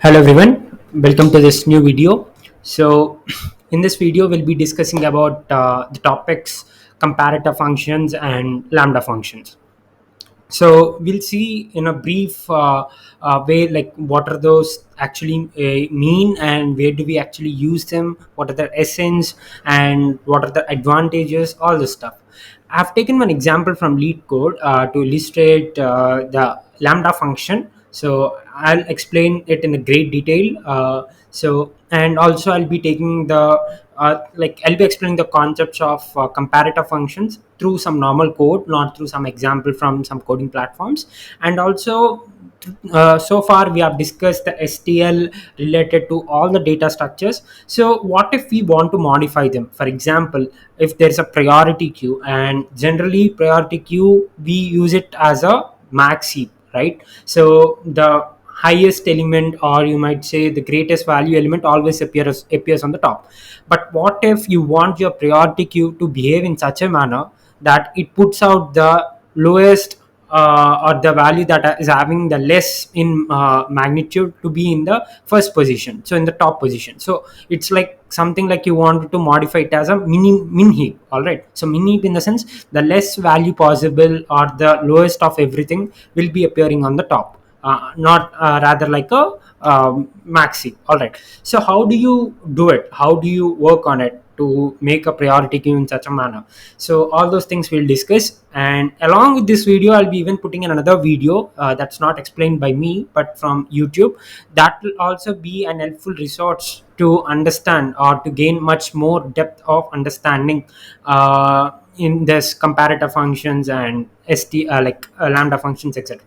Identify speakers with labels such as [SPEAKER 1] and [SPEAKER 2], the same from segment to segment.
[SPEAKER 1] Hello everyone, welcome to this new video. So, in this video, we'll be discussing about the topics comparator functions and lambda functions. So we'll see in a brief way, like what are those actually mean, and where do we actually use them, what are the essence, and what are the advantages, all this stuff. I've taken one example from lead code to illustrate the lambda function. So I'll explain it in a great detail. And also I'll be taking the I'll be explaining the concepts of comparator functions through some normal code, not through some example from some coding platforms. And also, so far we have discussed the STL related to all the data structures. So, what if we want to modify them? For example, if there's a priority queue, and generally priority queue we use it as a max heap, right? So the highest element, or you might say the greatest value element, always appears on the top. But what if you want your priority queue to behave in such a manner that it puts out the lowest, or the value that is having the less in magnitude to be in the first position, so in the top position. So it's like something like you want to modify it as a min heap. All right, so min heap in the sense the less value possible, or the lowest of everything will be appearing on the top, not rather like a maxi. All right, so how do you do it? How do you work on it to make a priority queue in such a manner? So all those things we'll discuss, and along with this video I'll be even putting in another video that's not explained by me but from YouTube. That will also be an helpful resource to understand, or to gain much more depth of understanding in this comparator functions and lambda functions, etc.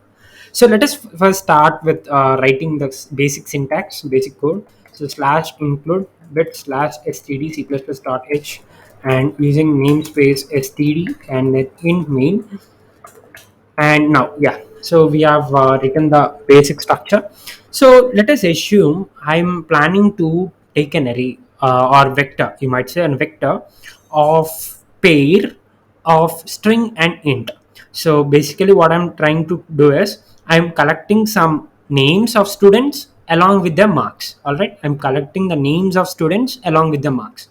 [SPEAKER 1] So let us first start with writing the basic syntax, basic code. So slash include bit slash std c++ dot h, and using namespace std and then int main. And now, yeah, so we have written the basic structure. So let us assume I'm planning to take an array, or vector, you might say, a vector of pair of string and int. So basically what I'm trying to do is I'm collecting some names of students along with their marks. All right, I'm collecting the names of students along with the marks,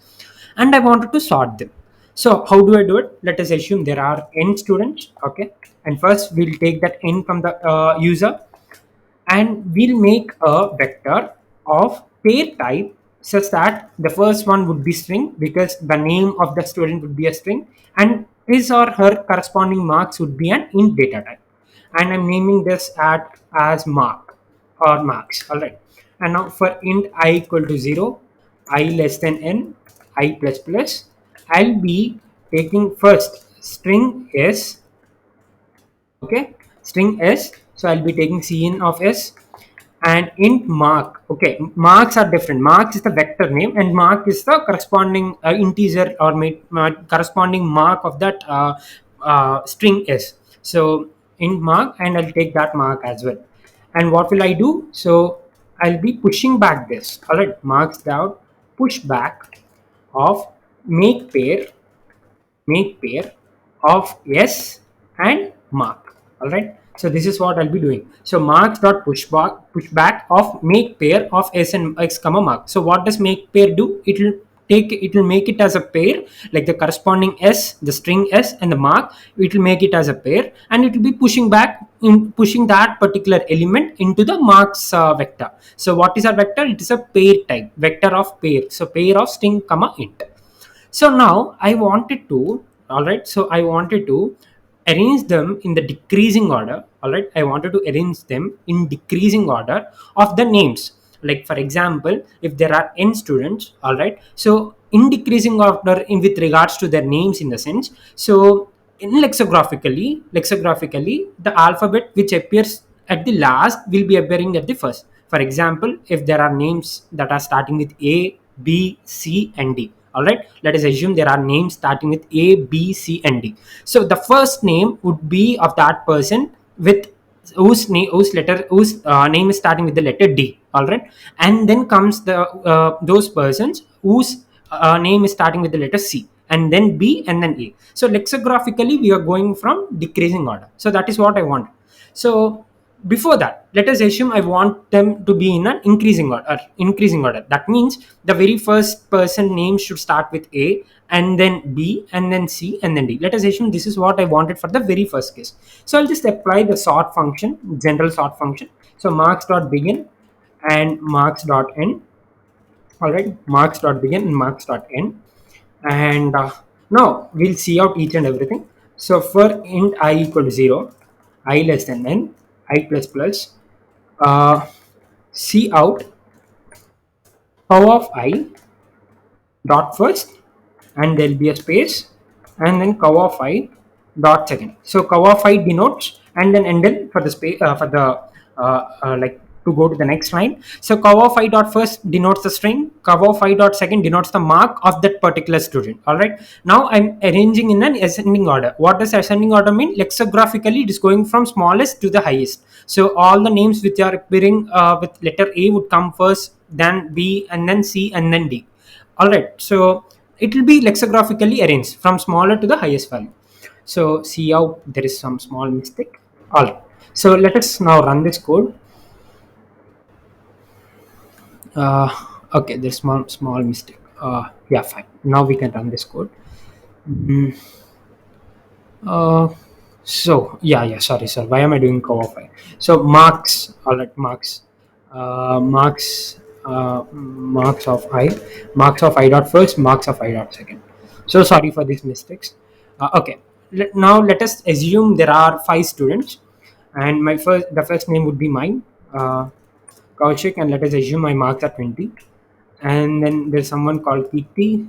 [SPEAKER 1] and I wanted to sort them. So how do I do it? Let us assume there are n students. Okay, and first we'll take that n from the user, and we'll make a vector of pair type such that the first one would be string, because the name of the student would be a string, and his or her corresponding marks would be an int data type. And I'm naming this at as mark or marks. All right, and now for int I equal to 0, I less than n, I plus plus, I'll be taking first string s. Okay, string s. So I'll be taking cin of s, and int mark. Okay, marks are different. Marks is the vector name, and mark is the corresponding integer, or corresponding mark of that string s. So int mark, and I'll take that mark as well. And what will I do? So I'll be pushing back this. All right, marks down, push back of make pair of s and mark. All right, so this is what I'll be doing. So marks dot pushback of make pair of s and x comma mark. So what does make pair do? It will make it as a pair, like the corresponding s, the string s and the mark. It will make it as a pair, and it will be pushing that particular element into the marks vector. So what is our vector? It is a pair type, vector of pair. So pair of string comma int. So now I wanted to, all right, so I wanted to arrange them in the decreasing order. All right, I wanted to arrange them in decreasing order of the names. Like for example, if there are n students, all right, so in decreasing order in with regards to their names, in the sense. So in lexicographically, the alphabet which appears at the last will be appearing at the first. For example, if there are names that are starting with a, b, c and d. All right, let us assume there are names starting with a, b, c and d. So the first name would be of that person with whose name is starting with the letter d. All right, and then comes the those persons whose name is starting with the letter c, and then b, and then a. So lexicographically we are going from decreasing order. So that is what I want. So before that, let us assume I want them to be in an increasing order. That means the very first person name should start with A, and then B, and then C, and then D. Let us assume this is what I wanted for the very first case. So I'll just apply the sort function, general sort function. So marks dot begin and marks dot end. All right, marks dot begin and marks dot end. And now we'll see out each and everything. So for int I equal to 0, I less than n, I plus plus, uh, see out power of I dot first, and there'll be a space, and then cover of I dot second. So cover of I denotes, and then ended for the space, for the like to go to the next line. So cover of I dot first denotes the string, cover of I dot second denotes the mark of that particular student. All right, now I'm arranging in an ascending order. What does ascending order mean? Lexicographically, it is going from smallest to the highest. So all the names which are appearing with letter A would come first, then B, and then C, and then D. All right, so it will be lexicographically arranged from smaller to the highest value. So see how there is some small mistake. All right, so let us now run this code. uh, okay, there's small mistake. Yeah, fine, now we can run this code. Mm, uh, so yeah, sorry sir, why am I doing cover file? So marks, all right, marks, marks of I, marks of I dot first, marks of I dot second. So sorry for these mistakes. Okay, now let us assume there are 5 students, and the first name would be mine, Kowshiq, and let us assume my marks are 20. And then there's someone called Kirti,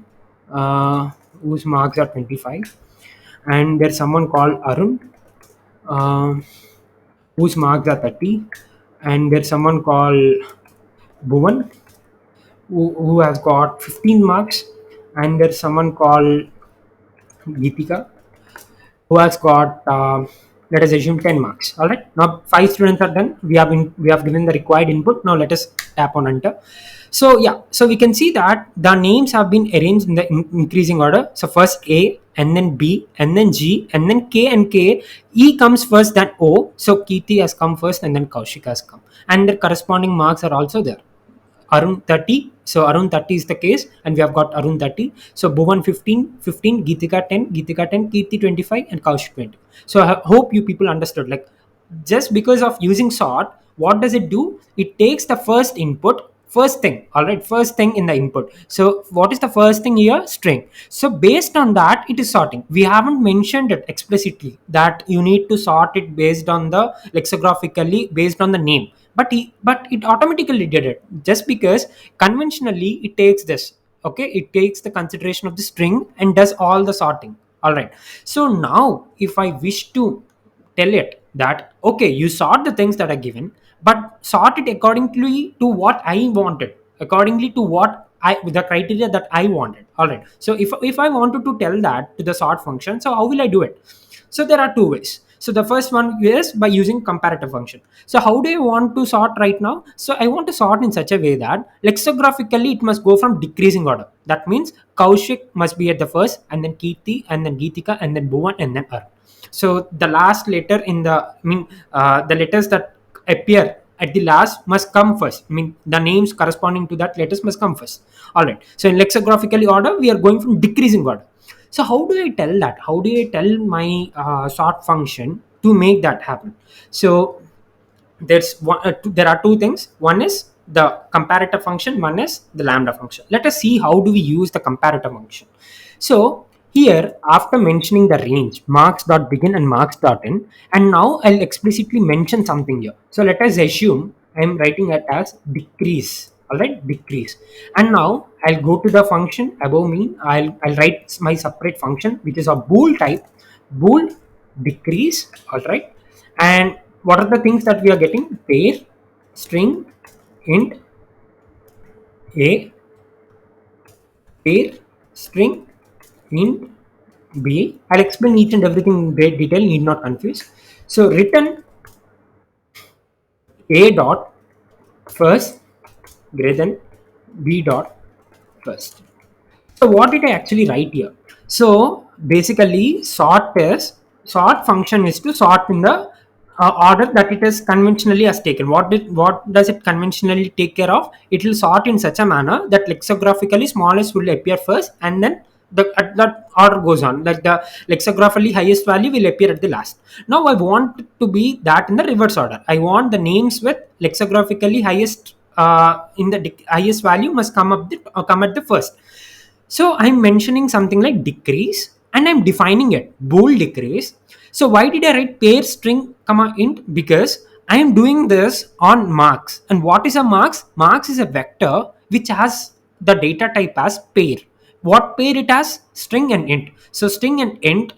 [SPEAKER 1] whose marks are 25. And there's someone called Arun, uh, whose marks are 30. And there's someone called Bhuvan, who has got 15 marks. And there's someone called Geetika, who has got, let us assume, 10 marks. All right, now 5 students are done. We have given the required input. Now let us tap on enter. So yeah, so we can see that the names have been arranged in the increasing order. So first A, and then B, and then G, and then K and K. E comes first, then O. So Kirti has come first, and then Kowshiq has come, and the corresponding marks are also there. Arun 30. So Arun 30 is the case, and we have got Arun 30. So Bhuvan 15, 15, Geetika 10, Geetika 10, Kirti 25, and Kowshiq 20. So I hope you people understood. Like, just because of using sort, what does it do? It takes the first input, first thing, all right, first thing in the input. So what is the first thing here? String. So based on that, it is sorting. We haven't mentioned it explicitly that you need to sort it based on the lexicographically based on the name, but it automatically did it, just because conventionally it takes this. Okay, it takes the consideration of the string and does all the sorting. All right, so now if I wish to tell it that okay, you sort the things that are given, but sort it accordingly to what I wanted, accordingly to what I, the criteria that I wanted. All right, so if I wanted to tell that to the sort function, so how will I do it? So there are two ways. So the first one is by using comparative function. So how do I want to sort right now? So I want to sort in such a way that lexicographically it must go from decreasing order. That means Kowshiq must be at the first, and then Kirti, and then Geetika, and then Bhuvan, and then Ar. So the last letter in the, the letters that appear at the last must come first. I mean, the names corresponding to that letters must come first. All right, so in lexicographically order we are going from decreasing order. So how do I tell that? How do I tell my sort function to make that happen? So there are two things. One is the comparator function, one is the lambda function. Let us see how do we use the comparator function. So here, after mentioning the range marks dot begin and marks dot end, and now I'll explicitly mention something here. So let us assume I'm writing it as decrease. All right, decrease. And now I'll go to the function above me. I'll write my separate function which is a bool type, bool decrease. All right, and what are the things that we are getting? Pair, string, int, a, pair, string, int, b. I'll explain each and everything in great detail, need not confuse. So return a dot first greater than b dot first. So what did I actually write here? So basically sort function is to sort in the order that it is conventionally has taken. What does it conventionally take care of? It will sort in such a manner that lexicographically smallest will appear first, and then that order goes on, like the lexicographically highest value will appear at the last. Now I want it to be that in the reverse order. I want the names with lexicographically highest highest value must come at the first. So I'm mentioning something like decrease and I'm defining it bool decrease. So why did I write pair string comma int? Because I am doing this on marks. And what is a marks? Marks is a vector which has the data type as pair. What pair it has? String and int. So string and int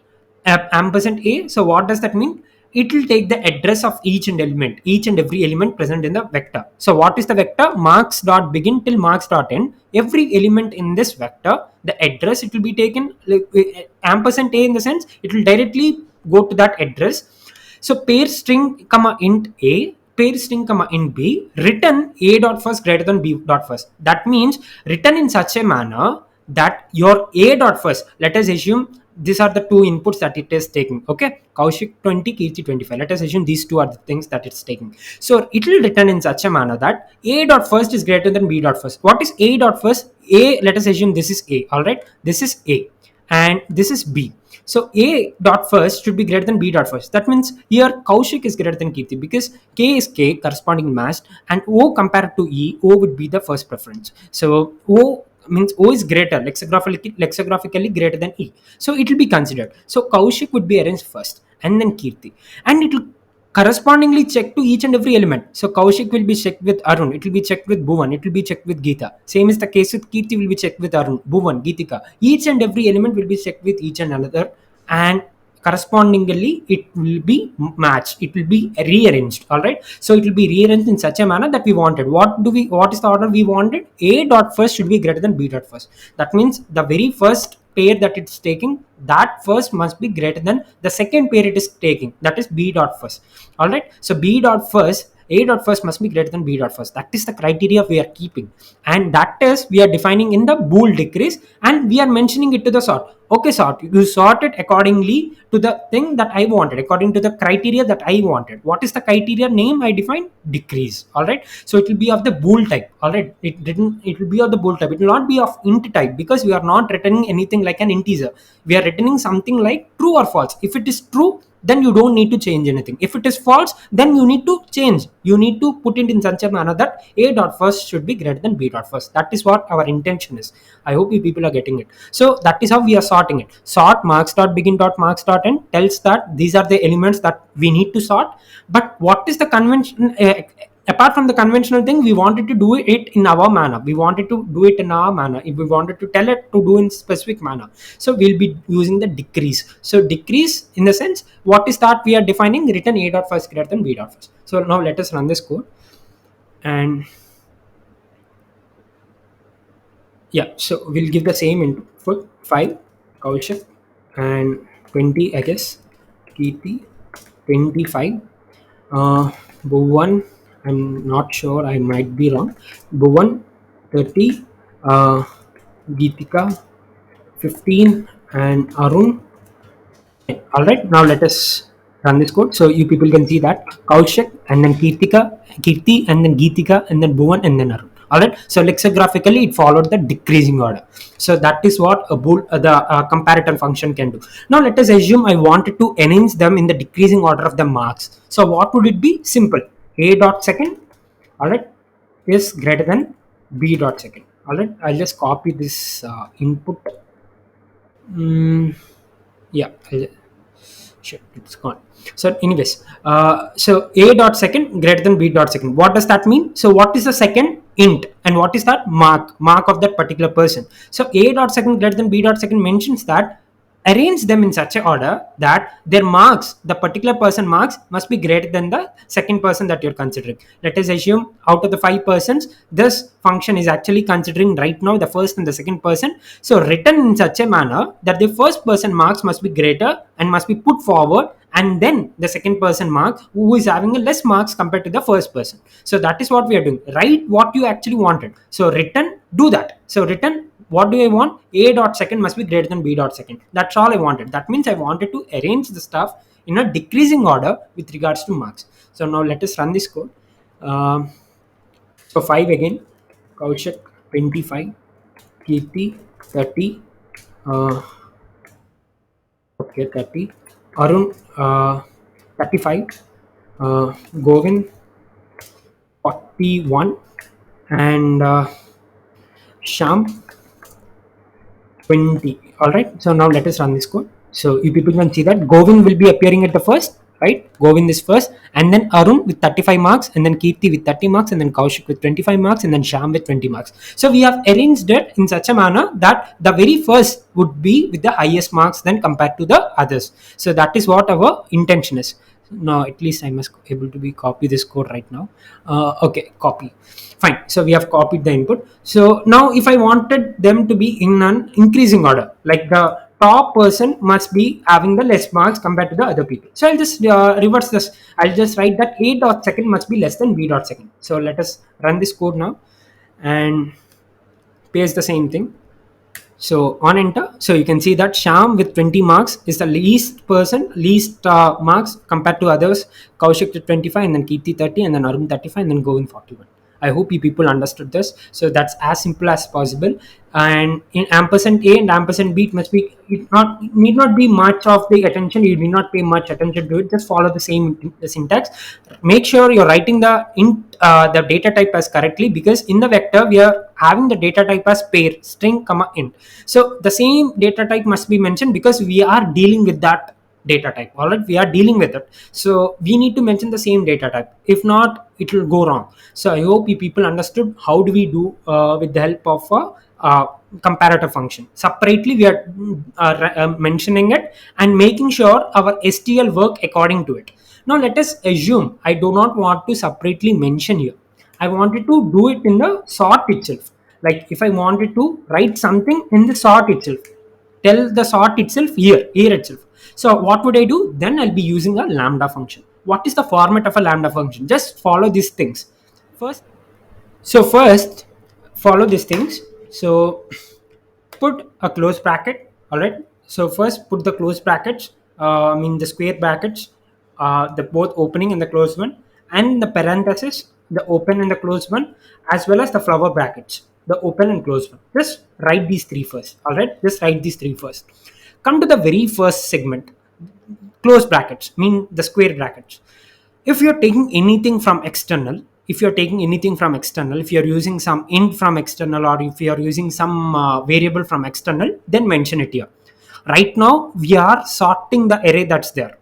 [SPEAKER 1] ampersand a. So what does that mean? It will take the address of each and element, each and every element present in the vector. So what is the vector? Marks dot begin till marks dot end. Every element in this vector, the address it will be taken, like, ampersand a, in the sense it will directly go to that address. So pair string comma int a, pair string comma int b, written a dot first greater than b dot first. That means written in such a manner that your a dot first, let us assume these are the two inputs that it is taking. Okay, Kowshiq 20, Kirti 25. Let us assume these two are the things that it's taking. So it will return in such a manner that a dot first is greater than b dot first. What is a dot first? A, let us assume this is a. All right, this is a and this is b. So a dot first should be greater than b dot first. That means here Kowshiq is greater than Kirti because k is k corresponding matched, and o compared to e, o would be the first preference. So o means O is greater, lexicographically greater than E. So it will be considered. So Kowshiq would be arranged first and then Kirti. And it will correspondingly check to each and every element. So Kowshiq will be checked with Arun, it will be checked with Bhuvan, it will be checked with Geeta. Same is the case with Kirti, will be checked with Arun, Bhuvan, Geetika. Each and every element will be checked with each and another, and correspondingly it will be matched, it will be rearranged. All right, so it will be rearranged in such a manner that we wanted. What is the order we wanted? A dot first should be greater than b dot first. That means the very first pair that it's taking, that first must be greater than the second pair it is taking, that is b dot first. All right, so b dot first, a dot first must be greater than b dot first. That is the criteria we are keeping, and that is we are defining in the bool decrease, and we are mentioning it to the sort. Okay, sort, you sort it accordingly to the thing that I wanted, according to the criteria that I wanted. What is the criteria name I defined? Decrease. All right, so it will be of the bool type. All right, it will be of the bool type, it will not be of int type, because we are not returning anything like an integer. We are returning something like true or false. If it is true, then you don't need to change anything. If it is false, then you need to change. You need to put it in such a manner that a dot first should be greater than b dot first. That is what our intention is. I hope you people are getting it. So that is how we are sorting it. Sort marks dot begin dot marks dot end tells that these are the elements that we need to sort. But what is the convention? Apart from the conventional thing, we wanted to do it in our manner. We wanted to do it in our manner. If we wanted to tell it to do in specific manner, so we'll be using the decrease. So decrease in the sense, what is that we are defining? Written a dot first greater than b dot first. So now let us run this code, and yeah, so we'll give the same input 5 Kowshiq and 20, I guess, Kirti 25. Bhuvan, I'm not sure, I might be wrong. Bhuvan 30, uh, Geetika 15, and Arun. All right, now let us run this code. So you people can see that Kowshiq and then Kirti and then Geetika and then Bhuvan and then Arun. All right, so lexicographically it followed the decreasing order. So that is what the comparator function can do. Now let us assume I wanted to arrange them in the decreasing order of the marks. So what would it be? Simple. A dot second, all right, is greater than b dot second. All right, I'll just copy this input. Mm, yeah, sure, it's gone. So anyways, so a dot second greater than b dot second. What does that mean? So what is the second? Int. And what is that? Mark of that particular person. So a dot second greater than b dot second mentions that arrange them in such a order that their marks, the particular person marks, must be greater than the second person that you're considering. Let us assume out of the 5 persons, this function is actually considering right now the first and the second person. So written in such a manner that the first person marks must be greater and must be put forward, and then the second person mark who is having a less marks compared to the first person. So that is what we are doing. Write what you actually wanted. So written, do that. So written, what do I want? A dot second must be greater than b dot second. That's all I wanted. That means I wanted to arrange the stuff in a decreasing order with regards to marks. So now let us run this code. Um, so 5 again, Kowshiq 25, Kirti 30, uh, okay 30, Arun 35, Govind 41, and Sham 20. All right. So now let us run this code. So you people can see that Govind will be appearing at the first, right? Govind is first, and then Arun with 35 marks, and then Kirti with 30 marks, and then Kaushik with 25 marks, and then Sham with 20 marks. So we have arranged it in such a manner that the very first would be with the highest marks then compared to the others. So that is what our intention is. Now at least I must able to be copy this code right now. Okay, copy. Fine. So we have copied the input. So now if I wanted them to be in an increasing order, like the top person must be having the less marks compared to the other people. So I'll just reverse this. I'll just write that A dot second must be less than B dot second. So let us run this code now and paste the same thing. So on enter, so you can see that Sham with 20 marks is the least person, least marks compared to others. Kaushik with 25, and then Kirti 30, and then Arun 35, and then Govind 41. I hope you people understood this. So that's as simple as possible. And in ampersand A and ampersand B, it must be, it not need not be much of the attention. You need not pay much attention to it. Just follow the same syntax. Make sure you're writing the data type as correctly, because in the vector we are having the data type as pair, string comma int. So the same data type must be mentioned because we are dealing with that data type. All right, we are dealing with it, so we need to mention the same data type. If not, it will go wrong. So I hope you people understood how do we do with the help of a comparator function. Separately we are mentioning it and making sure our STL work according to it. Now let us assume I do not want to separately mention here. I wanted to do it in the sort itself. Like if I wanted to write something in the sort itself, tell the sort itself here itself. So what would I do? Then I'll be using a lambda function. What is the format of a lambda function? Just follow these things. First, follow these things. So put a close bracket. All right. So first put the close brackets, I mean the square brackets, the both opening and the closed one, and the parenthesis, the open and the closed one, as well as the flower brackets, the open and closed one. Just write these three first. All right. Just write these three first. Come to the very first segment. Close brackets mean the square brackets. If you're taking anything from external, if you're using some int from external, or if you're using some variable from external, then mention it here. Right now we are sorting the array that's there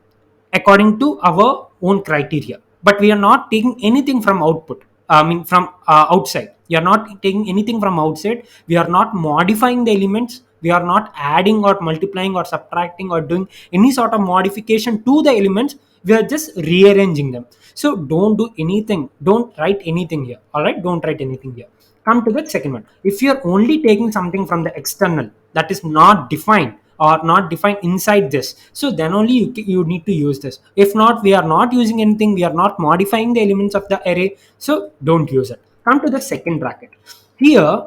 [SPEAKER 1] according to our own criteria, but we are not taking anything from output, I mean from outside. We are not taking anything from outside. We are not modifying the elements. We are not adding or multiplying or subtracting or doing any sort of modification to the elements. We are just rearranging them. So don't do anything. Don't write anything here. All right. Don't write anything here. Come to the second one. If you're only taking something from the external that is not defined or not defined inside this, so then only you need to use this. If not, we are not using anything. We are not modifying the elements of the array. So don't use it. Come to the second bracket. Here,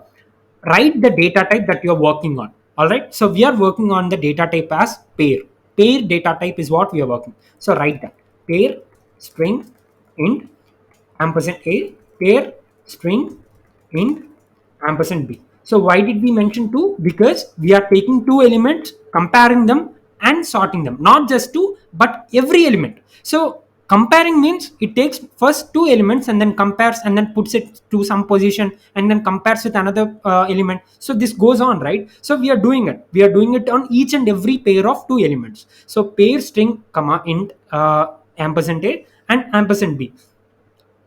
[SPEAKER 1] write the data type that you're working on. All right. So we are working on the data type as pair. Pair data type is what we are working. So write that pair string int ampersand a, pair string int ampersand b. So why did we mention two? Because we are taking two elements, comparing them and sorting them. Not just two, but every element. So comparing means it takes first two elements and then compares and then puts it to some position and then compares with another element. So this goes on, right? So we are doing it on each and every pair of two elements. So pair string comma int ampersand a and ampersand b,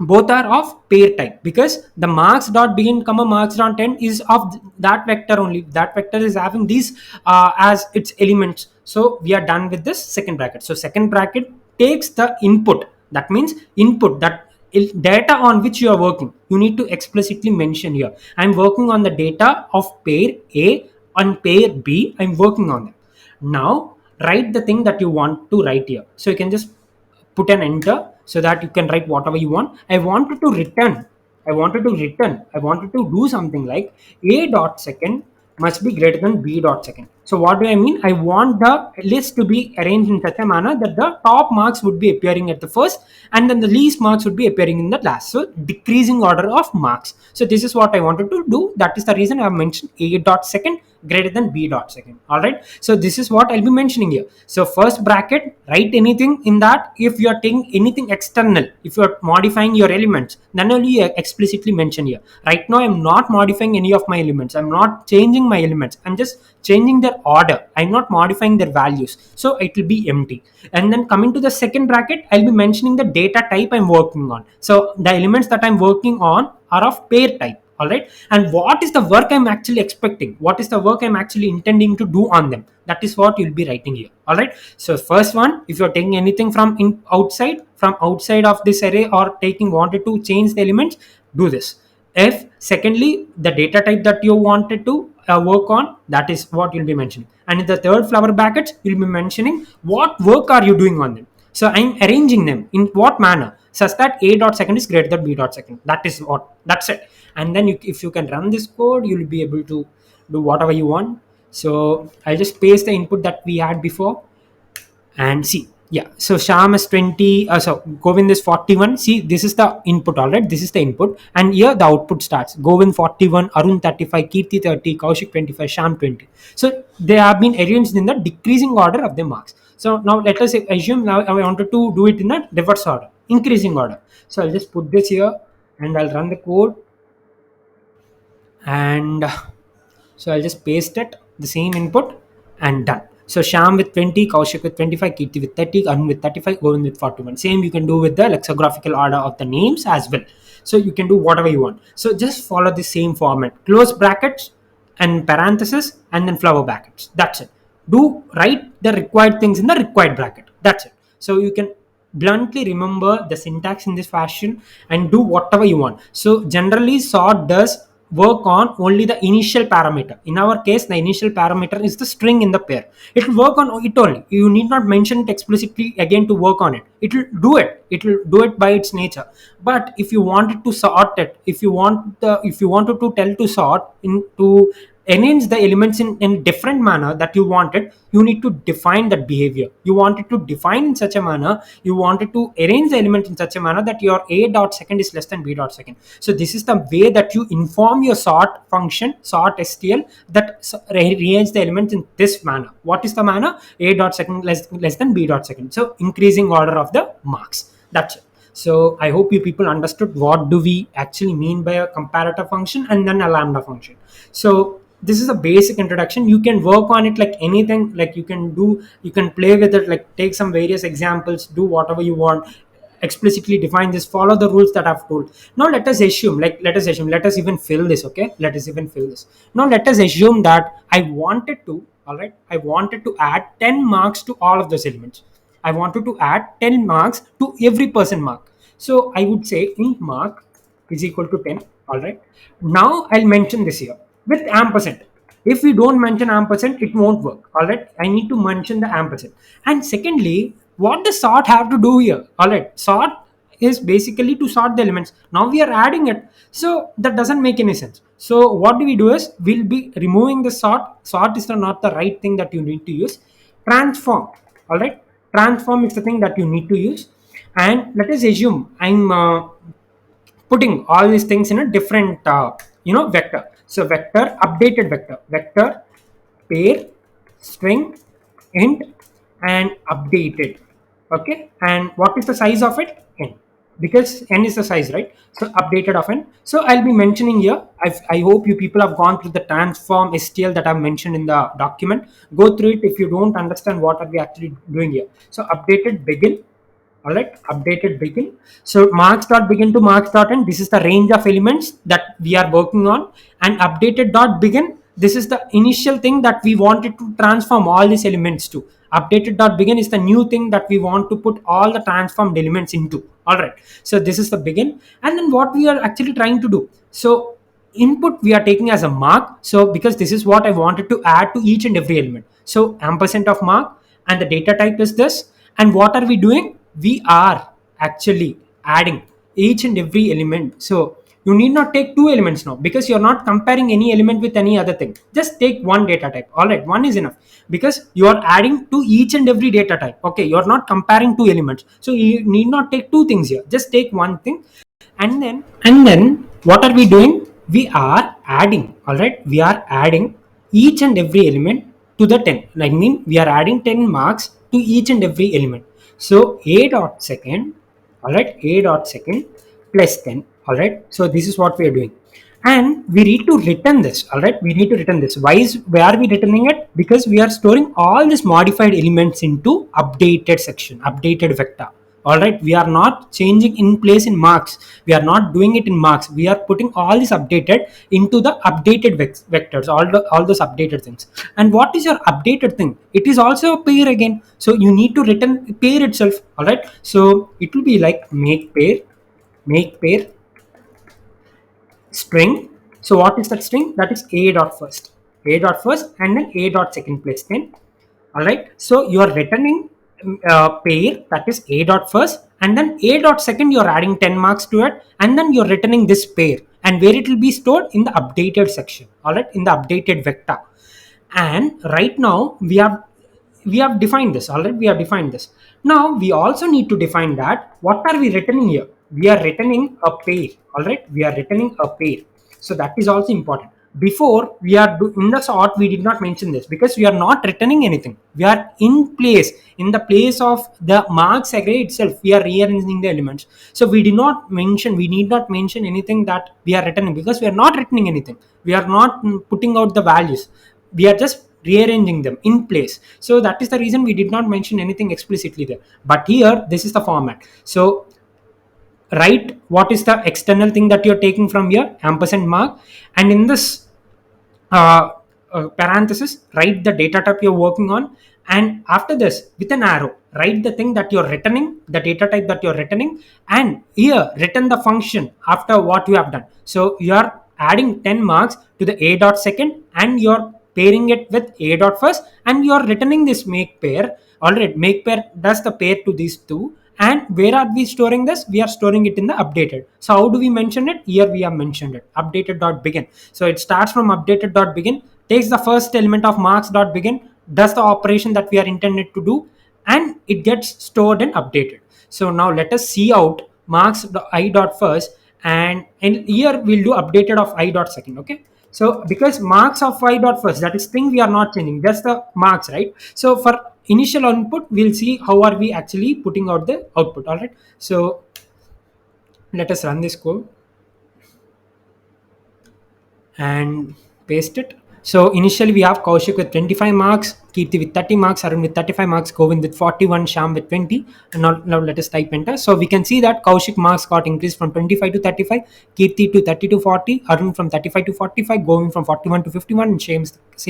[SPEAKER 1] both are of pair type, because the marks dot begin comma marks dot end is of that vector only. That vector is having these as its elements. So we are done with this second bracket. So second bracket takes the input. That means input, that data on which you are working, you need to explicitly mention here. I'm working on the data of pair a and pair b. I'm working on them. Now write the thing that you want to write here. So you can just put an enter so that you can write whatever you want. I wanted to do something like a dot second must be greater than b dot second. So what do I mean? I want the list to be arranged in such a manner that the top marks would be appearing at the first, and then the least marks would be appearing in the last. So decreasing order of marks. So this is what I wanted to do. That is the reason I have mentioned a dot second greater than b dot second. All right. So this is what I'll be mentioning here. So first bracket, write anything in that. If you are taking anything external, if you are modifying your elements, then only you explicitly mention here. Right now I'm not modifying any of my elements. I'm not changing my elements. I'm just changing their order. I'm not modifying their values. So it will be empty. And then coming to the second bracket, I'll be mentioning the data type I'm working on. So the elements that I'm working on are of pair type. All right. And what is the work I'm actually expecting? What is the work I'm actually intending to do on them? That is what you'll be writing here. All right. So first one, if you're taking anything from outside of this array, or taking wanted to change the elements, do this. If secondly, the data type that you wanted to work on, that is what you'll be mentioning. And in the third flower brackets, you'll be mentioning what work are you doing on them. So I'm arranging them in what manner, such that a dot second is greater than b dot second. That's it. And then if you can run this code, you'll be able to do whatever you want. So I'll just paste the input that we had before and see. Yeah, so Sham is 20, so Govind is 41. See, this is the input. All right, this is the input, and here the output starts. Govind 41, Arun 35, Kirti 30, Kowshiq 25, Sham 20. So they have been arranged in the decreasing order of the marks. So now let us assume now I wanted to do it in a reverse order, increasing order. So I'll just put this here and I'll run the code, and so I'll just paste it, the same input, and done. So Sham with 20, Kowshik with 25, Kirti with 30, Arun with 35, Govind with 41. Same you can do with the lexicographical order of the names as well. So you can do whatever you want. So just follow the same format. Close brackets and parenthesis and then flower brackets. That's it. Do write the required things in the required bracket. That's it. So you can bluntly remember the syntax in this fashion and do whatever you want. So generally sort does work on only the initial parameter. In our case, the initial parameter is the string in the pair. It will work on it only. You need not mention it explicitly again to work on it. It will do it. It will do it by its nature. But if you wanted to sort it, if you wanted to tell to sort into arrange the elements in different manner that you wanted, you need to define that behavior. You wanted to define in such a manner, you wanted to arrange the element in such a manner that your a dot second is less than b dot second. So this is the way that you inform your sort function, sort STL, that rearrange the elements in this manner. What is the manner? A dot second less than b dot second. So increasing order of the marks. That's it. So I hope you people understood what do we actually mean by a comparator function and then a lambda function. So this is a basic introduction. You can work on it like anything, like you can play with it, like take some various examples, do whatever you want, explicitly define this, follow the rules that I've told. Now let us assume, let us even fill this. Okay, let us even fill this. Now let us assume that I wanted to, all right, I wanted to add 10 marks to all of those elements. I wanted to add 10 marks to every person mark. So I would say int mark is equal to 10. All right. Now I'll mention this here with ampersand. If we don't mention ampersand, it won't work. All right. I need to mention the ampersand. And secondly, what does sort have to do here? All right. Sort is basically to sort the elements. Now we are adding it. So that doesn't make any sense. So what do we do is we'll be removing the sort. Sort is not the right thing that you need to use. Transform. All right. Transform is the thing that you need to use. And let us assume I'm putting all these things in a different vector. So vector, updated vector, pair, string, int, and updated. Okay, and what is the size of it? N, because n is the size, right? So updated of n. So I'll be mentioning here, I hope you people have gone through the transform STL that I've mentioned in the document. Go through it if you don't understand what are we actually doing here. So updated begin. All right, updated begin. So marks dot begin to marks dot end, this is the range of elements that we are working on. And updated dot begin, this is the initial thing that we wanted to transform all these elements to. Updated dot begin is the new thing that we want to put all the transformed elements into. All right, so this is the begin. And then what we are actually trying to do, so input we are taking as a mark. So because this is what I wanted to add to each and every element, so ampersand of mark, and the data type is this. And what are we doing? We are actually adding each and every element. So You need not take two elements now, because you're not comparing any element with any other thing. Just take one data type. All right, one is enough, because you are adding to each and every data type. Okay, you're not comparing two elements, so you need not take two things here. Just take one thing. And then what are we doing? We are adding. All right, we are adding each and every element to the 10. I mean, we are adding 10 marks to each and every element. So a dot second, all right, a dot second plus 10. All right, so this is what we are doing, and we need to return this. All right, we need to return this. Why are we returning it? Because we are storing all these modified elements into updated section, updated vector. All right, we are not changing in place in marks. We are not doing it in marks. We are putting all this updated into the updated vectors, all those updated things. And what is your updated thing? It is also a pair again, so you need to return pair itself. All right, so it will be like make pair string. So what is that string? That is a dot first, and then a dot second place 10. All right, so you are returning pair, that is a dot first, and then a dot second you're adding 10 marks to it, and then you're returning this pair, and where it will be stored in the updated section. All right, in the updated vector. And right now we have defined this. All right, we have defined this. Now we also need to define that what are we returning here. We are returning a pair. All right, we are returning a pair. So that is also important. Before we are in the sort, we did not mention this, because we are not returning anything. We are in the place of the marks array itself, we are rearranging the elements. So we need not mention anything that we are returning, because we are not returning anything. We are not putting out the values. We are just rearranging them in place. So that is the reason we did not mention anything explicitly there. But here, this is the format. So write what is the external thing that you're taking from here, ampersand mark, and in this uh, parenthesis, write the data type you're working on, and after this, with an arrow, write the thing that you're returning, the data type that you're returning, and here return the function after what you have done. So you are adding 10 marks to the a dot second, and you're pairing it with a dot first, and you're returning this make pair. All right, make pair does the pair to these two. And where are we storing this? We are storing it in the updated. So how do we mention it? Here we have mentioned it, updated dot begin. So it starts from updated dot begin, takes the first element of marks dot begin, does the operation that we are intended to do, and it gets stored and updated. So now let us see out marks I dot first, and here we'll do updated of I dot second. Okay, so because marks of I dot first, that is thing we are not changing, just the marks, right? So for initial input, we'll see how are we actually putting out the output. All right, so let us run this code and paste it. So initially we have Kowshiq with 25 marks, Kirti with 30 marks, Arun with 35 marks, Govind with 41, Sham with 20. And now let us type enter. So we can see that Kowshiq marks got increased from 25 to 35, Kirti to 30 to 40, Arun from 35 to 45, Govind from 41 to 51, and same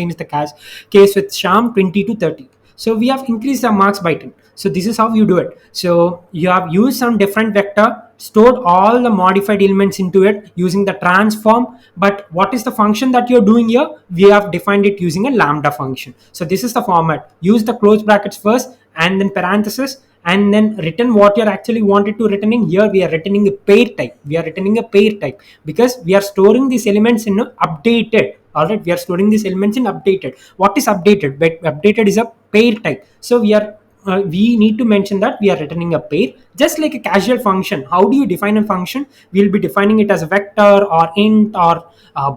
[SPEAKER 1] is the case with Sham, 20 to 30. So we have increased the marks by 10. So this is how you do it. So you have used some different vector, stored all the modified elements into it using the transform. But what is the function that you're doing here? We have defined it using a lambda function. So this is the format. Use the close brackets first, and then parenthesis, and then return what you're actually wanted to returning. Here we are returning a pair type. We are returning a pair type because we are storing these elements in updated. All right, we are storing these elements in updated. What is updated? But updated is a pair type. So we need to mention that we are returning a pair, just like a casual function. How do you define a function? We'll be defining it as a vector or int or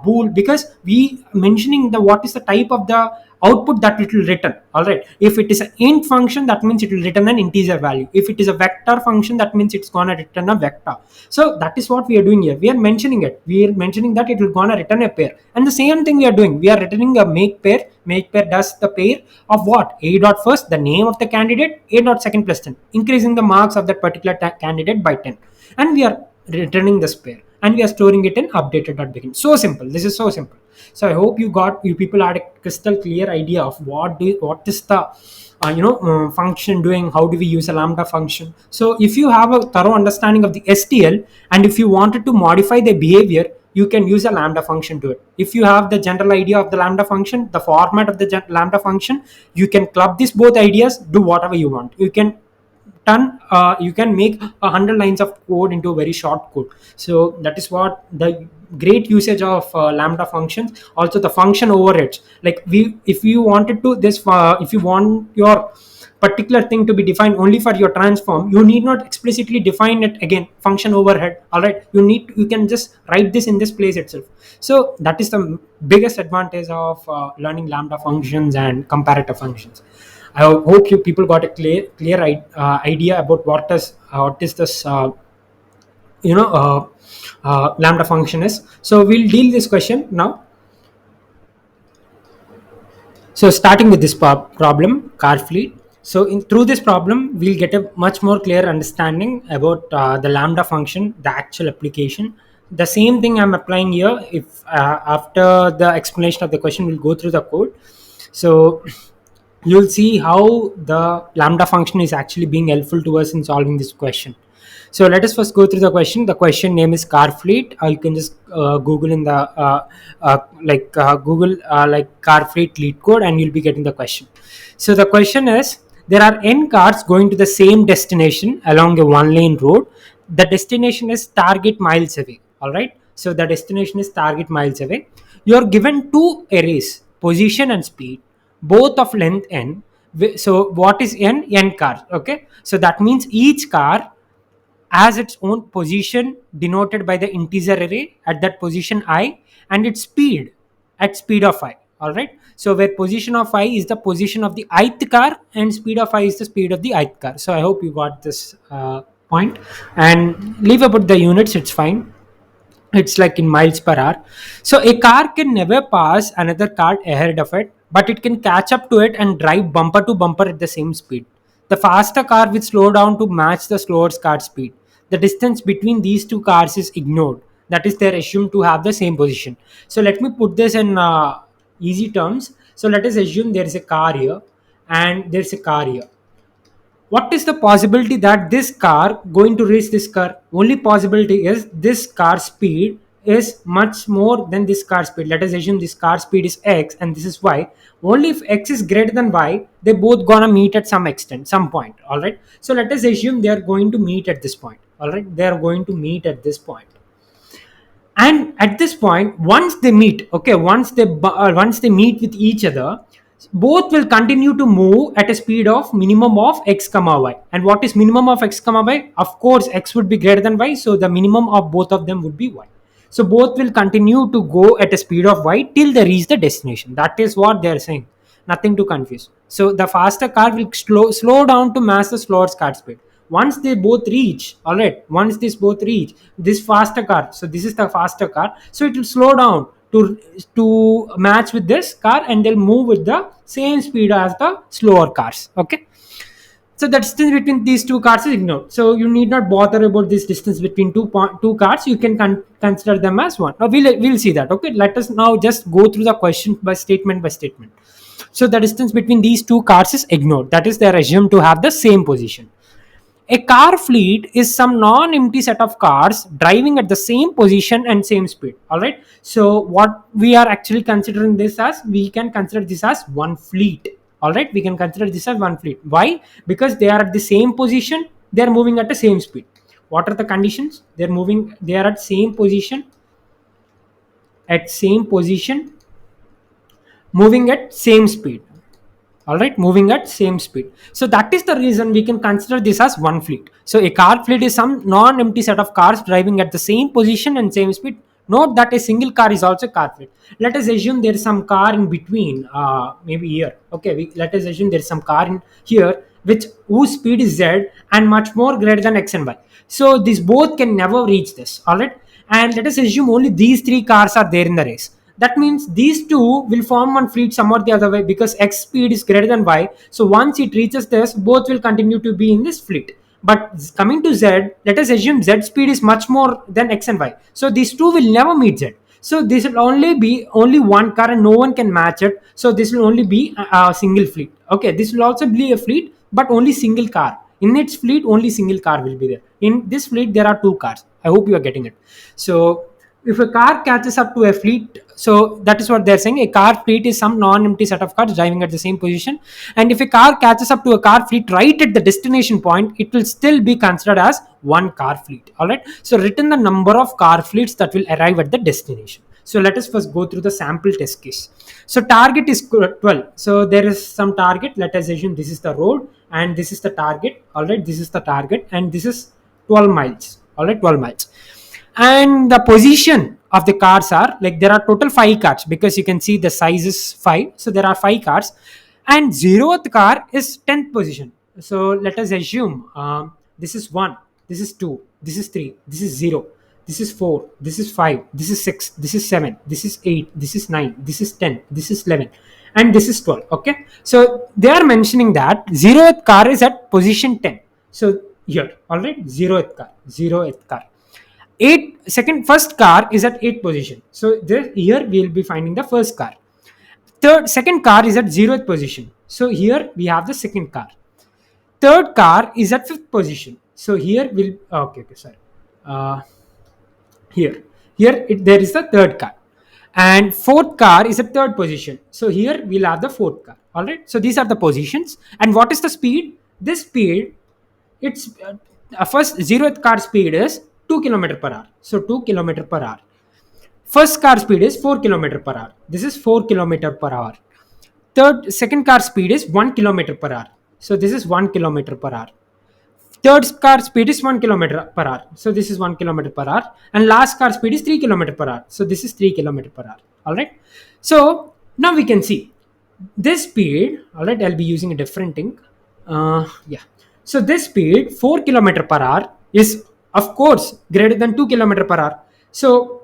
[SPEAKER 1] bool, because we mentioning the what is the type of the output that it will return. All right, if it is an int function, that means it will return an integer value. If it is a vector function, that means it's gonna return a vector. So that is what we are doing here. We are mentioning it. We are mentioning that it will gonna return a pair, and the same thing we are doing. We are returning a make pair. Make pair does the pair of what? A dot first, the name of the candidate, A dot second plus 10, increasing the marks of that particular candidate by 10, and we are returning this pair, and we are storing it in updated dot begin. So simple. This is so simple. So I hope you people had a crystal clear idea of what is the function doing. How do we use a lambda function? So if you have a thorough understanding of the STL, and if you wanted to modify the behavior, you can use a lambda function to it. If you have the general idea of the lambda function, the format of the lambda function, you can club these both ideas, do whatever you want. You can you can make 100 lines of code into a very short code. So that is what the great usage of lambda functions. Also the function overheads, like we if you wanted to this if you want your particular thing to be defined only for your transform, you need not explicitly define it again, function overhead. All right, you can just write this in this place itself. So that is the biggest advantage of learning lambda functions and comparator functions. I hope you people got a clear idea about what is this lambda function is. So we'll deal this question now. So starting with this problem, car fleet. So through this problem, we'll get a much more clear understanding about the lambda function, the actual application. The same thing I'm applying here. If after the explanation of the question, we'll go through the code. So you'll see how the lambda function is actually being helpful to us in solving this question. So let us first go through the question. The question name is car fleet. You can just Google in the Google like car fleet lead code, and you'll be getting the question. So the question is: there are n cars going to the same destination along a one-lane road. The destination is target miles away. All right. So the destination is target miles away. You are given two arrays: position and speed, both of length n. So what is n? N cars. Okay. So that means each car has its own position denoted by the integer array at that position I, and its speed at speed of I. All right. So where position of I is the position of the ith car and speed of I is the speed of the ith car. So I hope you got this point. And leave about the units, it's fine. It's like in miles per hour. So a car can never pass another car ahead of it, but it can catch up to it and drive bumper to bumper at the same speed. The faster car will slow down to match the slower car speed. The distance between these two cars is ignored, that is they're assumed to have the same position. So let me put this in easy terms. So let us assume there is a car here and there's a car here. What is the possibility that this car going to reach this car? Only possibility is this car speed is much more than this car speed. Let us assume this car speed is x and this is y. Only if x is greater than y, they both gonna meet at some extent, some point. All right, so let us assume they are going to meet at this point. All right, they are going to meet at this point. And at this point, once they meet, okay, once they meet with each other, both will continue to move at a speed of minimum of x comma y. And what is minimum of x comma y? Of course x would be greater than y, so the minimum of both of them would be y. So both will continue to go at a speed of y till they reach the destination. That is what they are saying, nothing to confuse. So the faster car will slow down to match the slower car speed. Once they both reach, all right, once this both reach this faster car, so this is the faster car, so it will slow down to match with this car, and they'll move with the same speed as the slower cars. Okay, so the distance between these two cars is ignored, so you need not bother about this distance between two cars. You can consider them as one. Now we'll see that. Okay, let us now just go through the question by statement. So the distance between these two cars is ignored, that is they are assumed to have the same position. A car fleet is some non-empty set of cars driving at the same position and same speed. All right. So what we are actually considering this as, we can consider this as one fleet. All right. We can consider this as one fleet. Why? Because they are at the same position. They are moving at the same speed. What are the conditions? They are at same position, moving at same speed. All right, moving at same speed. So that is the reason we can consider this as one fleet. So a car fleet is some non-empty set of cars driving at the same position and same speed. Note that a single car is also car fleet. Let us assume there is some car in between, maybe here. Okay, let us assume there is some car in here which whose speed is z and much more greater than x and y. So these both can never reach this. All right, and let us assume only these three cars are there in the race. That means these two will form one fleet somewhat the other way, because x speed is greater than y. So once it reaches this, both will continue to be in this fleet. But coming to z, let us assume z speed is much more than x and y. So these two will never meet z. So this will only be only one car and no one can match it. So this will only be a single fleet. Okay, this will also be a fleet, but only single car. In its fleet, only single car will be there. In this fleet, there are two cars. I hope you are getting it. So if a car catches up to a fleet, so that is what they're saying, a car fleet is some non-empty set of cars driving at the same position, and if a car catches up to a car fleet right at the destination point, it will still be considered as one car fleet. All right, so written the number of car fleets that will arrive at the destination. So let us first go through the sample test case. So target is 12. So there is some target, let us assume this is the road and this is the target. All right, this is the target and this is 12 miles. All right, 12 miles. And the position of the cars are like, there are total 5 cars, because you can see the size is 5, so there are 5 cars, and zeroth car is 10th position. So let us assume this is 1, this is 2, this is 3, this is 0, this is 4, this is 5, this is 6, this is 7, this is 8, this is 9, this is 10, this is 11, and this is 12. Okay, so they are mentioning that zeroth car is at position 10. So here, all right, zeroth car, first car is at 8th position. So there, here we will be finding the first car. Second car is at 0th position. So here we have the second car. Third car is at 5th position. So here we'll, okay, sorry. Uh, here, there is the third car. And fourth car is at third position. So here we'll have the fourth car. All right. So these are the positions. And what is the speed? This speed, it's first zeroth car speed is 2 km per hour. So 2 km per hour. First car speed is 4 km per hour. This is 4 km per hour. Second car speed is 1 km per hour. So this is 1 km per hour. Third car speed is 1 km per hour. So this is 1 km per hour. And last car speed is 3 km per hour. So this is 3 km per hour. All right. So now we can see this speed. All right. I'll be using a different thing. Yeah. So this speed 4 km per hour is of course greater than 2 km per hour. So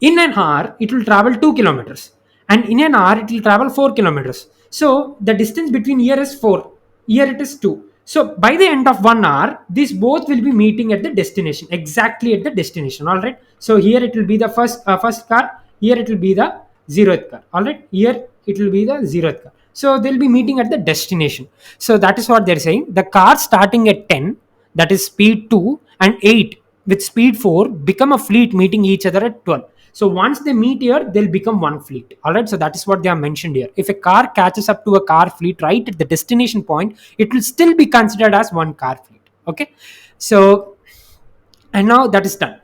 [SPEAKER 1] in an hour it will travel 2 kilometers, and in an hour it will travel 4 kilometers. So the distance between here is 4, here it is 2. So by the end of 1 hour, these both will be meeting at the destination, exactly at the destination. All right. So here it will be the first car, here it will be the zeroth car. All right, here it will be the zeroth car. So they'll be meeting at the destination. So that is what they're saying. The car starting at 10, that is speed 2, and 8 with speed 4 become a fleet meeting each other at 12. So once they meet here, they'll become one fleet. All right. So that is what they are mentioned here. If a car catches up to a car fleet right at the destination point, it will still be considered as one car fleet. Okay. So, and now that is done.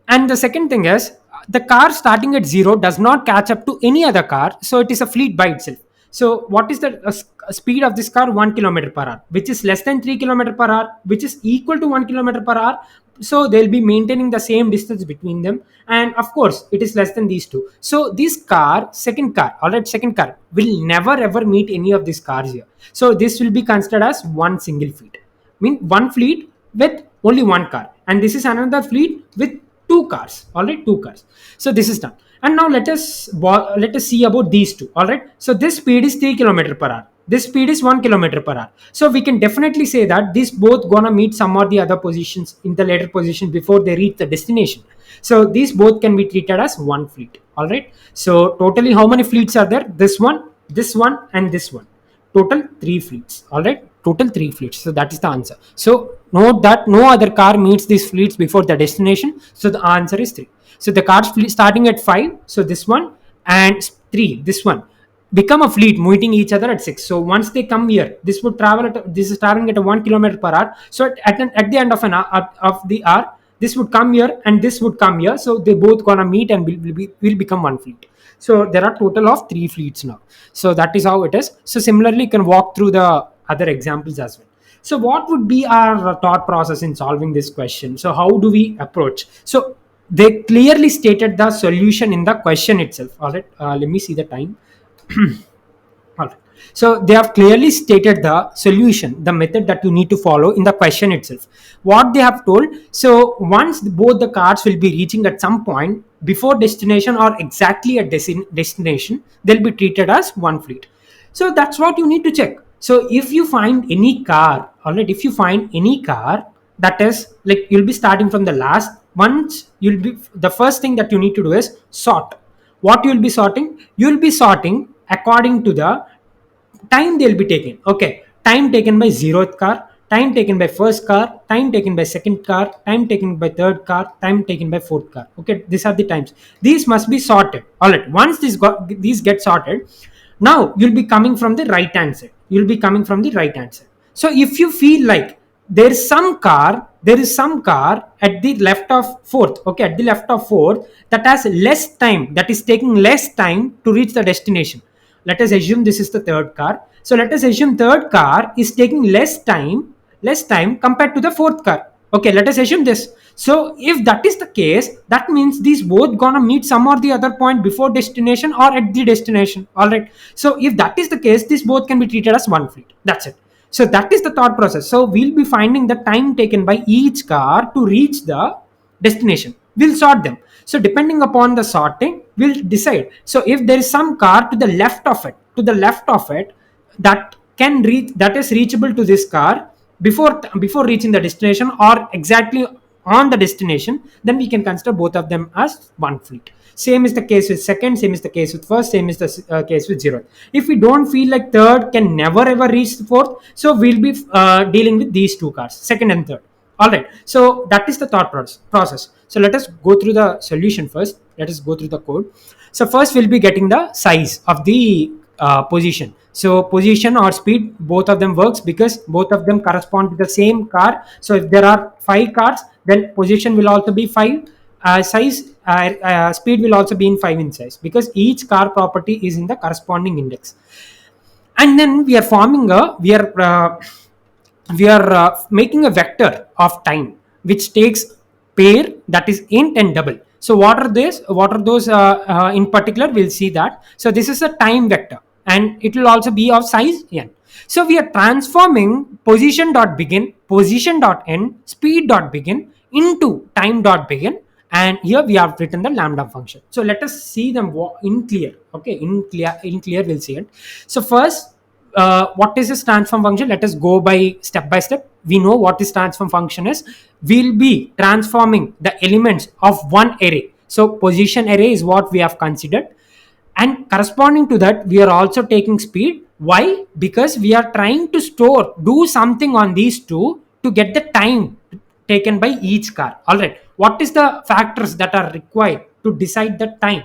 [SPEAKER 1] And the second thing is, the car starting at 0 does not catch up to any other car. So it is a fleet by itself. So what is the speed of this car? 1 km per hour, which is less than 3 km per hour, which is equal to 1 km per hour. So they'll be maintaining the same distance between them, and of course it is less than these two. So this car, second car, all right, second car will never ever meet any of these cars here. So this will be considered as one single fleet, mean one fleet with only one car, and this is another fleet with two cars. All right, two cars. So this is done. And now let us see about these two. All right, so this speed is 3 km per hour, this speed is 1 km per hour. So we can definitely say that these both gonna meet some or the other positions in the later position before they reach the destination. So these both can be treated as one fleet. All right, so totally how many fleets are there? This one and this one, total 3 fleets. All right, total 3 fleets. So that is the answer. So note that no other car meets these fleets before the destination. So the answer is 3. So the cars starting at 5, so this one, and 3, this one, become a fleet meeting each other at 6. So once they come here, this would travel at, this is traveling at a 1 km per hour. So at the end of an hour, of the hour, this would come here and this would come here. So they both gonna meet and will become one fleet. So there are total of 3 fleets now. So that is how it is. So similarly, you can walk through the other examples as well. So what would be our thought process in solving this question? So how do we approach? So they clearly stated the solution in the question itself. All right, let me see the time. All right. So they have clearly stated the solution, the method that you need to follow in the question itself. What they have told, so once both the cars will be reaching at some point before destination or exactly at destination, they'll be treated as one fleet. So that's what you need to check. So if you find any car, all right, if you find any car that is like, you'll be starting from the last. Once you'll be, the first thing that you need to do is sort. What you'll be sorting? You'll be sorting according to the time they'll be taking. Okay, time taken by zeroth car, time taken by first car, time taken by second car, time taken by third car, time taken by fourth car. Okay, these are the times. These must be sorted. All right. Once these get sorted, now you'll be coming from the right hand side. You'll be coming from the right hand side. So if you feel like there is some car at the left of fourth, okay, at the left of fourth, that has less time, that is taking less time to reach the destination. Let us assume this is the third car. So let us assume third car is taking less time compared to the fourth car. Okay, let us assume this. So if that is the case, that means these both gonna meet some or the other point before destination or at the destination. All right. So if that is the case, these both can be treated as one fleet. That's it. So that is the thought process. So we'll be finding the time taken by each car to reach the destination. We'll sort them. So depending upon the sorting, we'll decide. So if there is some car to the left of it, that can reach, that is reachable to this car before reaching the destination or exactly on the destination, then we can consider both of them as one fleet. Same is the case with second, same is the case with first, same is the case with zero. If we don't feel like third can never ever reach the fourth, so we'll be dealing with these two cars, second and third. All right. So that is the thought process. So let us go through the solution first. Let us go through the code. So first we'll be getting the size of the position. So position or speed, both of them works because both of them correspond to the same car. So if there are 5 cars, then position will also be 5. Speed will also be in 5 in size because each car property is in the corresponding index. And then we are making a vector of time which takes pair, that is int and double. So what are those in particular, we'll see that. So this is a time vector and it will also be of size n. So we are transforming position dot begin, position dot end, speed dot begin into time dot begin, and here we have written the lambda function. So let us see them in clear. Okay, in clear we'll see it. So first, what is this transform function? Let us go by step. We know what this transform function is. We'll be transforming the elements of one array. So position array is what we have considered, and corresponding to that we are also taking speed. Why? Because we are trying to do something on these two to get the time taken by each car. All right, what is the factors that are required to decide the time?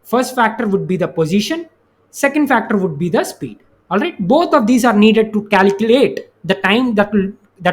[SPEAKER 1] First factor would be the position, second factor would be the speed. All right, both of these are needed to calculate the time that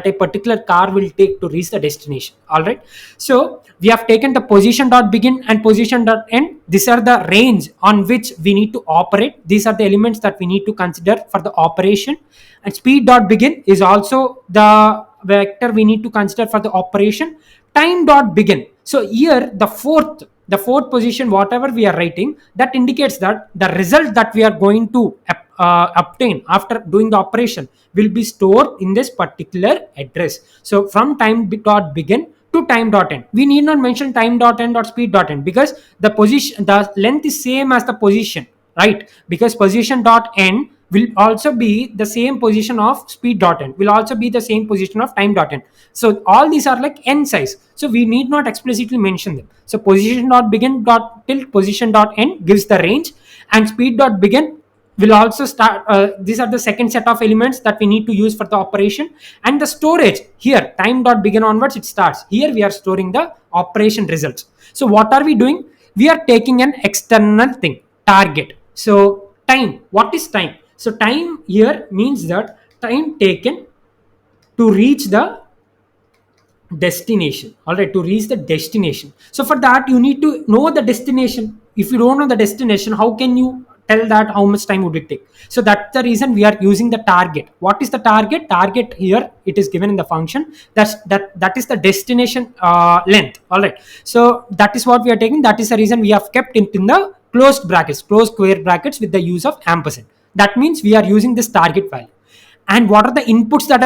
[SPEAKER 1] a particular car will take to reach the destination. All right, so we have taken the position dot begin and position dot end. These are the range on which we need to operate. These are the elements that we need to consider for the operation. And speed dot begin is also the vector we need to consider for the operation. Time dot begin, so here the fourth position, whatever we are writing, that indicates that the result that we are going to obtain after doing the operation will be stored in this particular address. So from time dot begin to time dot end, we need not mention time dot end or speed dot end because the length is same as the position, right? Because position dot end will also be the same position of speed dot end, will also be the same position of time dot end. So all these are like n size, so we need not explicitly mention them. So position dot begin dot till position dot end gives the range, and speed dot begin will also start. These are the second set of elements that we need to use for the operation. And the storage here, time dot begin onwards it starts. Here we are storing the operation results. So what are we doing? We are taking an external thing, target. So time, what is time? So time here means that time taken to reach the destination. All right, to reach the destination. So for that you need to know the destination. If you don't know the destination, how can you tell that how much time would it take? So that's the reason we are using the target. What is the target? Target here, it is given in the function. That is the destination length. All right, so that is what we are taking. That is the reason we have kept it in the closed brackets, closed square brackets with the use of ampersand. That means we are using this target value. And what are the inputs that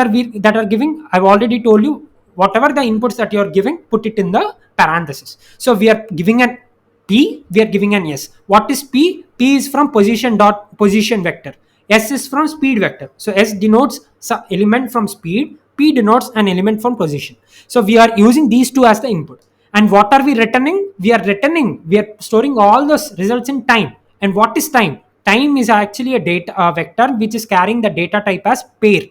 [SPEAKER 1] are giving? I've already told you, whatever the inputs that you're giving, put it in the parenthesis. So we are giving an p, we are giving an s. What is p? P is from position vector, s is from speed vector. So s denotes some element from speed, p denotes an element from position. So we are using these two as the input. And what are we returning? We are storing all those results in time. And what is time? Time is actually a data vector which is carrying the data type as pair.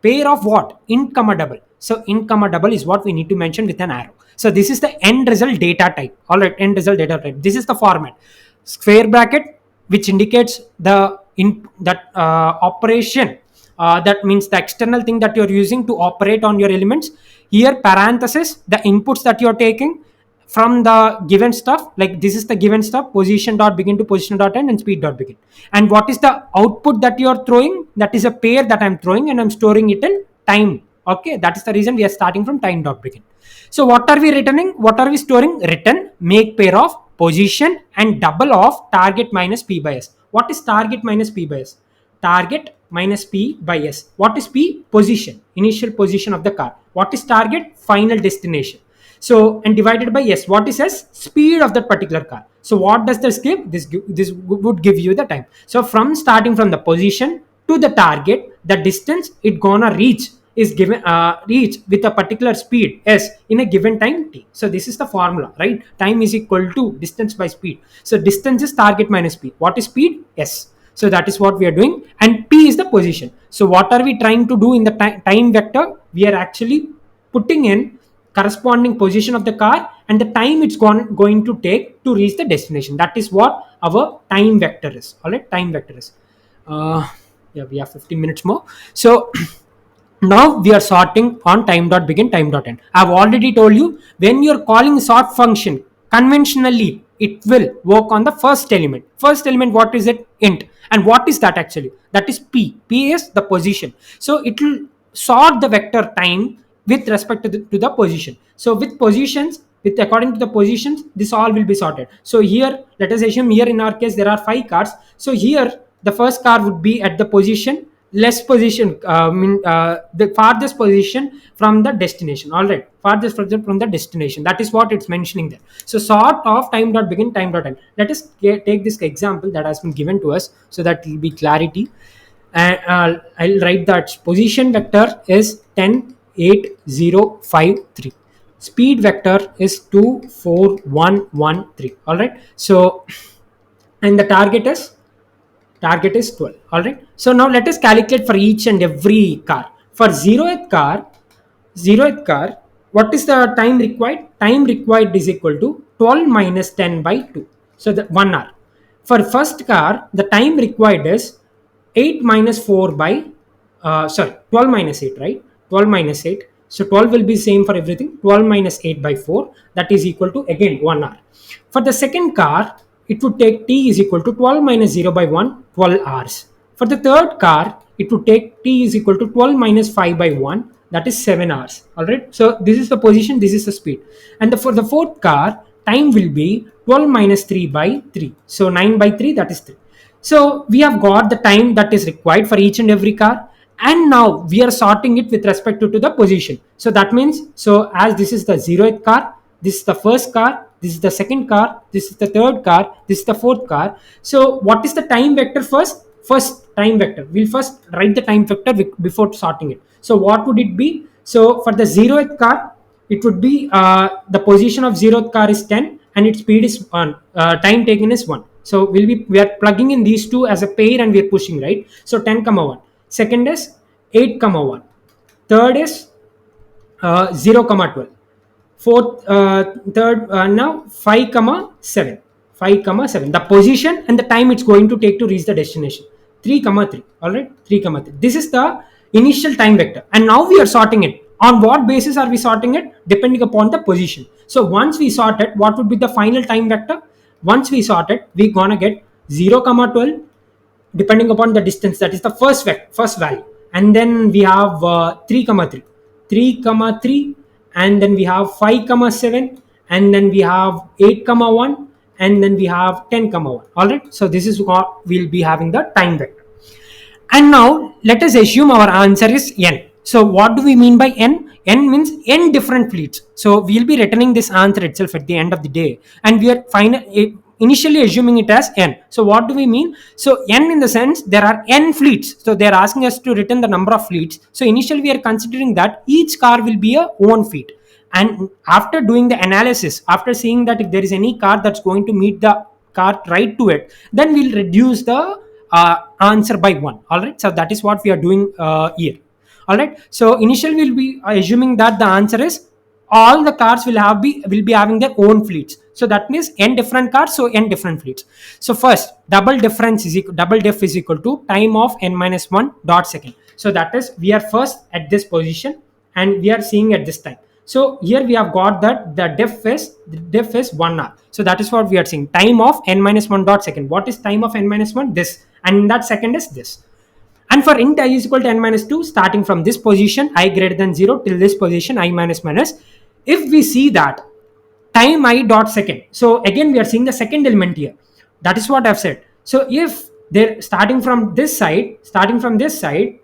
[SPEAKER 1] pair of what? Int comma double. So int comma double is what we need to mention with an arrow. So this is the end result data type. All right, end result data type. This is the format. Square bracket, which indicates the in that operation. That means the external thing that you're using to operate on your elements. Here parenthesis, the inputs that you're taking from the given stuff, like this is the given stuff, position dot begin to position dot end and speed dot begin. And what is the output that you're throwing? That is a pair that I'm throwing, and I'm storing it in time. Okay, that is the reason we are starting from time dot begin. So what are we returning? What are we storing? Return make pair of position and double of target minus p by s. What is target minus p by s? Target minus p by s. What is p? Position, initial position of the car. What is target? Final destination. So and divided by s. What is s? Speed of that particular car. So what does this give? This would give you the time. So from starting from the position to the target, the distance it gonna reach is given reach with a particular speed s in a given time t. So this is the formula, right? Time is equal to distance by speed. So distance is target minus speed. What is speed? S. So that is what we are doing, and p is the position. So what are we trying to do in the time vector? We are actually putting in corresponding position of the car and the time it's going to take to reach the destination. That is what our time vector is. All right, time vector is. Yeah, we have 15 minutes more. So now we are sorting on time dot begin, time dot end. I've already told you, when you're calling sort function conventionally, it will work on the first element. First element, what is it? Int. And what is that actually? That is p. P is the position. So it will sort the vector time with respect to the position. So with positions, with according to the positions, this all will be sorted. So here, let us assume here in our case there are 5 cars. So here the first car would be at the position less position, the farthest position from the destination. All right, farthest from the destination. That is what it's mentioning there. So sort of time dot begin, time dot end. Let us take this example that has been given to us so that it will be clarity. And I'll write that position vector is 10 8 0 5 3. Speed vector is 2 4 1 1 3. All right. So and the target is 12. All right. So now let us calculate for each and every car. For zeroth car, what is the time required? Time required is equal to 12 minus 10 by 2. So the 1 hour. For first car, the time required is 8 minus 4 by 12 minus 8, right? 12 minus 8. So 12 will be same for everything. 12 minus 8 by 4, that is equal to again 1 hour. For the second car, it would take t is equal to 12 minus 0 by 1, 12 hours. For the third car, it would take t is equal to 12 minus 5 by 1, that is 7 hours. All right. So this is the position, this is the speed. And for the fourth car, time will be 12 minus 3 by 3. So 9 by 3, that is 3. So we have got the time that is required for each and every car. And now we are sorting it with respect to the position. So that means, so as this is the 0th car, this is the first car, this is the second car, this is the third car, this is the fourth car. So what is the time vector first? First time vector. We'll first write the time vector before sorting it. So what would it be? So for the 0th car, it would be the position of 0th car is 10 and its speed is 1. Time taken is 1. So we are plugging in these two as a pair and we are pushing, right? So 10 comma 1. Second is 8 comma 1. Third is 0 comma 12. Fourth, third, now 5 comma 7. 5 comma 7. The position and the time it's going to take to reach the destination. 3 comma 3. All right, 3 comma 3. This is the initial time vector. And now we are sorting it. On what basis are we sorting it? Depending upon the position. So once we sort it, what would be the final time vector? Once we sort it, we're gonna get 0 comma 12 depending upon the distance, that is the first value. And then we have 3 comma 3. 3 comma 3, and then we have 5 comma 7, and then we have 8 comma 1, and then we have 10 comma 1. All right. So this is what we'll be having the time vector. And now let us assume our answer is n. So what do we mean by n? N means n different fleets. So we'll be returning this answer itself at the end of the day, and we are initially assuming it as n. So what do we mean? So n in the sense there are n fleets. So they are asking us to return the number of fleets. So initially we are considering that each car will be a one fleet. And after doing the analysis, after seeing that if there is any car that's going to meet the car right to it, then we'll reduce the answer by 1. All right. So that is what we are doing here. All right. So initially we'll be assuming that the answer is all the cars will be having their own fleets. So that means n different cars, so n different fleets. So first, double diff is equal to time of n minus 1 dot second. So that is, we are first at this position and we are seeing at this time. So here we have got that the diff is 1 hour. So that is what we are seeing, time of n minus 1 dot second. What is time of n minus 1? This, and in that second is this. And for int I is equal to n minus 2, starting from this position I greater than 0 till this position I minus minus. If we see that time I dot second, so again we are seeing the second element here. That is what I've said. So if they're starting from this side,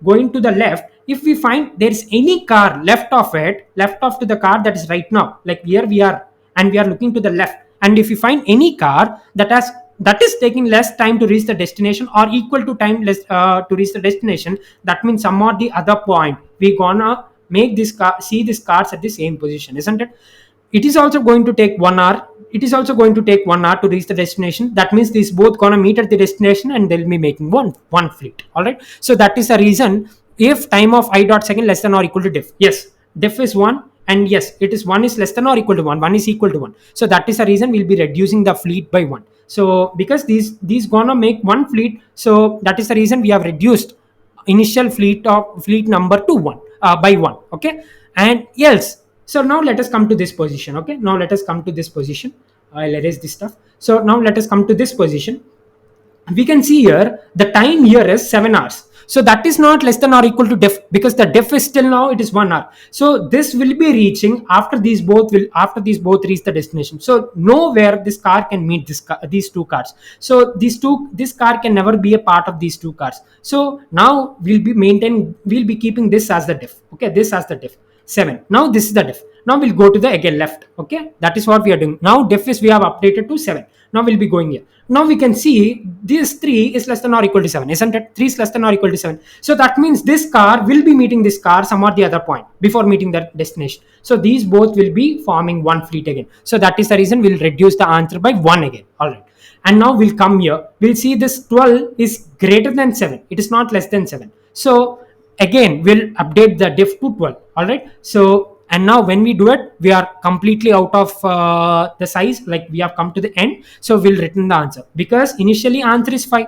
[SPEAKER 1] going to the left, if we find there's any car left off to the car that is right now, like here we are, and we are looking to the left, and if you find any car that is taking less time to reach the destination or equal to time less to reach the destination, that means some or the other point we gonna make this car see these cars at the same position, isn't it? It is also going to take 1 hour. It is also going to take 1 hour to reach the destination. That means these both gonna meet at the destination and they'll be making one fleet. All right. So that is the reason, if time of I dot second less than or equal to diff, yes, diff is 1, and yes, it is 1 is less than or equal to 1, 1 is equal to 1. So that is the reason we'll be reducing the fleet by 1. So because these gonna make one fleet, so that is the reason we have reduced initial fleet number to 1 by 1. Okay. And else, so now let us come to this position. Okay, now let us come to this position. I'll erase this stuff. So now let us come to this position. We can see here the time here is 7 hours. So that is not less than or equal to diff, because the diff is still now it is 1 hour. So this will be reaching after these both reach the destination. So nowhere this car can meet these two cars. So this car can never be a part of these two cars. So now we'll be keeping this as the diff. Okay, this as the diff 7. Now this is the diff. Now we'll go to the again left. Okay, that is what we are doing. Now diff is we have updated to 7. Now we'll be going here. Now we can see this 3 is less than or equal to 7, isn't it? 3 is less than or equal to 7. So that means this car will be meeting this car some or the other point before meeting the destination. So these both will be forming one fleet again. So that is the reason we'll reduce the answer by 1 again. All right. And now we'll come here. We'll see this 12 is greater than 7. It is not less than 7. So again, we'll update the diff to 12. All right. So, and now when we do it, we are completely out of the size, like we have come to the end. So we'll return the answer, because initially answer is 5,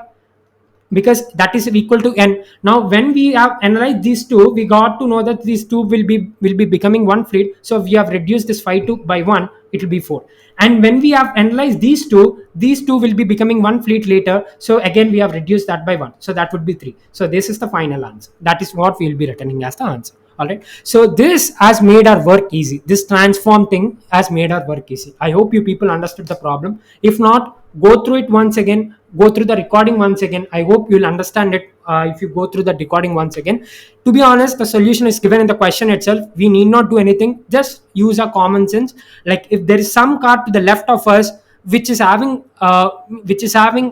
[SPEAKER 1] because that is equal to n. Now when we have analyzed these two, we got to know that these two will be becoming one fleet. So we have reduced this 5 to by 1, it will be 4. And when we have analyzed these two will be becoming one fleet later. So again we have reduced that by 1, so that would be 3. So this is the final answer. That is what we will be returning as the answer. All right. So this has made our work easy. This transform thing has made our work easy. I hope you people understood the problem. If not, go through it once again. Go through the recording once again. I hope you'll understand it if you go through the recording once again. To be honest, the solution is given in the question itself. We need not do anything. Just use our common sense. Like if there is some car to the left of us which is having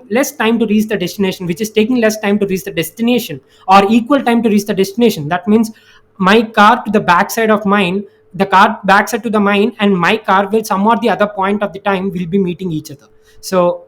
[SPEAKER 1] less time to reach the destination, which is taking less time to reach the destination or equal time to reach the destination, that means my car to the backside of mine, the car backside to the mine, and my car will some or the other point of the time will be meeting each other. So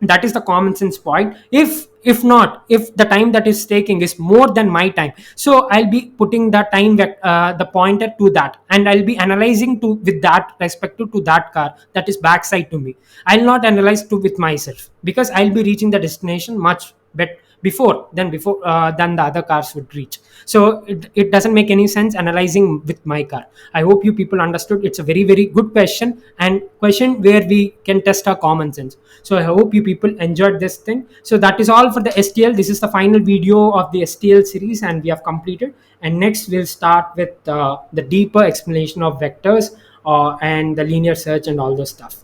[SPEAKER 1] that is the common sense point. If not, if the time that is taking is more than my time, so I'll be putting the time the pointer to that, and I'll be analyzing to with that respective to that car that is backside to me. I'll not analyze to with myself, because I'll be reaching the destination much better before than the other cars would reach. So it doesn't make any sense analyzing with my car. I hope you people understood. It's a very very good question, and question where we can test our common sense. So I hope you people enjoyed this thing. So that is all for the STL. This is the final video of the STL series, and we have completed. And next we'll start with the deeper explanation of vectors and the linear search and all those stuff.